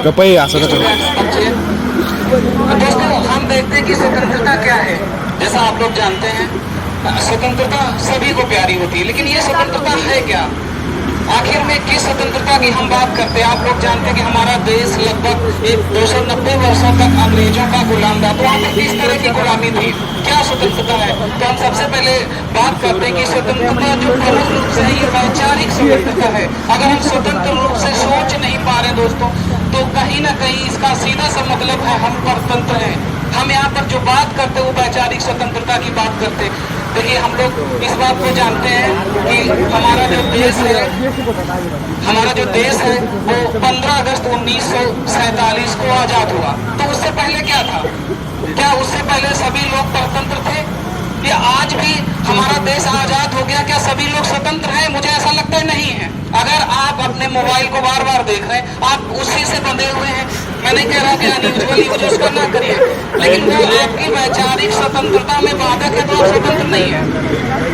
गप्पाही असं नका करू. दोस्तों, हम देखते हैं कि स्वतंत्रता क्या है. जैसा आप लोग जानते हैं, स्वतंत्रता सभी को प्यारी होती है, लेकिन ये स्वतंत्रता है क्या? आखिर में किस स्वतंत्रता की हम बात करते हैं? आप लोग जानते हैं कि हमारा देश लगभग 290 वर्षों तक अंग्रेजों का गुलाम था. तो वहाँ पर किस तरह की गुलामी थी? क्या स्वतंत्रता है? तो हम सबसे पहले बात करते हैं कि स्वतंत्रता जो प्रमुख रूप से है, ये वैचारिक स्वतंत्रता है. अगर हम स्वतंत्र रूप से सोच नहीं पा रहे दोस्तों, तो कहीं ना कहीं इसका सीधा सा मतलब है हम परतंत्र हैं. हम यहाँ पर जो बात करते हैं वो वैचारिक स्वतंत्रता की बात करते हैं. देखिए, हम लोग इस बात को जानते हैं कि हमारा जो देश है वो 15 अगस्त 1947 को आजाद हुआ. तो उससे पहले क्या था? क्या उससे पहले सभी लोग परतंत्र थे? या आज भी हमारा देश आजाद हो गया, क्या सभी लोग स्वतंत्र हैं? मुझे ऐसा लगता है नहीं है. अगर आप अपने मोबाइल को बार बार देख रहे हैं, आप उसी से बंधे हुए हैं. मैं नहीं कह रहा कि अनयूजुअल यूज उसका ना करिए, लेकिन वो आपकी वैचारिक स्वतंत्रता में बाधक है तो आप स्वतंत्र नहीं है.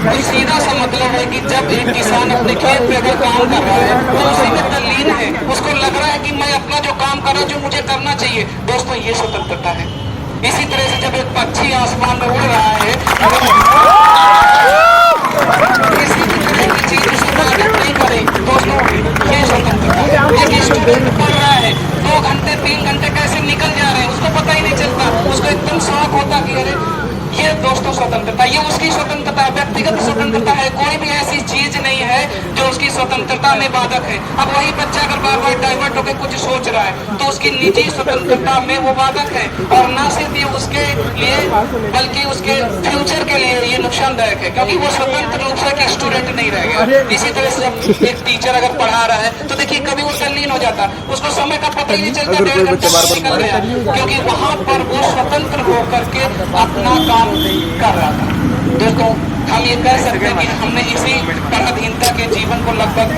तो सीधा सा मतलब है कि जब एक किसान अपने खेत पे अगर काम कर रहा है तो उसी में तल्लीन है, उसको लग रहा है कि मैं अपना जो काम कर रहा हूँ, जो मुझे करना चाहिए. दोस्तों, ये स्वतंत्रता है. इसी तरह से जब एक पक्षी आसमान में उड़ रहा है, किसी भी तरह की चीज उसको बाधित नहीं करे, दोस्तों ये स्वतंत्रता है. एक स्टूडेंट पढ़ रहा है, 2 घंटे 3 घंटे कैसे निकल जा रहे हैं उसको पता ही नहीं चलता. उसको एकदम शौक होता कि अरे ये दोस्तों स्वतंत्रता, ये उसकी स्वतंत्रता, व्यक्तिगत स्वतंत्रता है. कोई भी ऐसी चीज नहीं है जो उसकी स्वतंत्रता में बाधक है. अब वही बच्चा अगर बार बार डाइवर्ट होकर कुछ सोच रहा है तो उसकी निजी स्वतंत्रता में वो बाधक है. और ना सिर्फ ये उसके लिए बल्कि उसके फ्यूचर के लिए ये नुकसानदायक है, क्योंकि वो स्वतंत्र रूप से एक स्टूडेंट नहीं रह गया. इसी तरह से जब एक टीचर अगर पढ़ा रहा है तो देखिए कभी वो तल्लीन हो जाता, उसको समय का पता ही नहीं चलता, 1.5 घंटा निकल गया, क्योंकि वहां पर वो स्वतंत्र होकर के अपना काम कर रहा था. दोस्तों, हम ये कह सकते हैं कि हमने इसी पराधीनता के जीवन को लगभग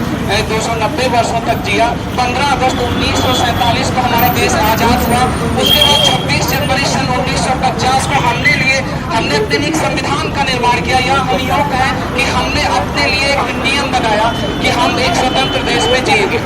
290 वर्षों तक जिया. 15 अगस्त 1947 को हमारा देश आजाद हुआ. उसके बाद 26 जनवरी सन 1950 को हमने अपने लिए एक संविधान का निर्माण किया. या हम यूँ कहें कि हमने अपने लिए एक नियम बनाया कि हम एक स्वतंत्र देश में जिएंगे.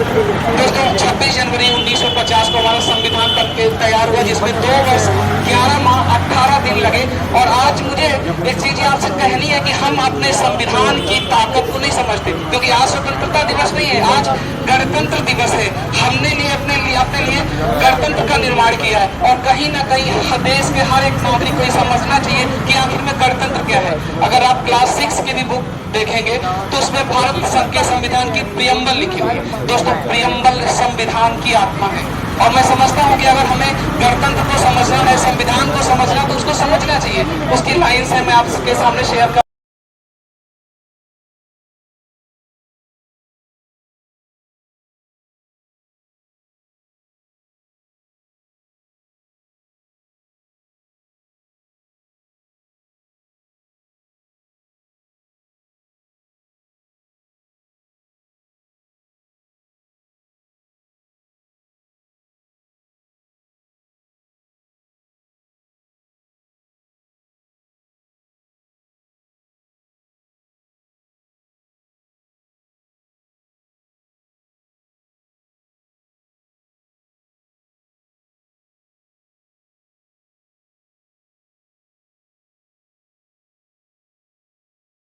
दोस्तों, 26 जनवरी 1950 को हमारा संविधान बनके तैयार हुआ, जिसमें 2 वर्ष 11 माह 18 दिन लगे. और आज मुझे एक चीज आपसे कहनी है कि हम अपने संविधान की ताकत को नहीं समझते, क्योंकि आज स्वतंत्रता दिवस नहीं है, आज गणतंत्र दिवस है. हमने अपने लिए गणतंत्र का निर्माण किया है. और कहीं ना कहीं देश के हर एक नागरिक को ये समझना चाहिए कि आखिर में गणतंत्र क्या है. अगर आप क्लास 6 की भी बुक देखेंगे तो उसमें भारत के संविधान की प्रियम्बल लिखी हुई है. दोस्तों, प्रियम्बल संविधान की आत्मा है. और मैं समझता हूँ कि अगर हमें गणतंत्र को समझना है, संविधान को समझना, तो उसको समझना चाहिए. उसकी लाइन से मैं आपके सामने शेयर कर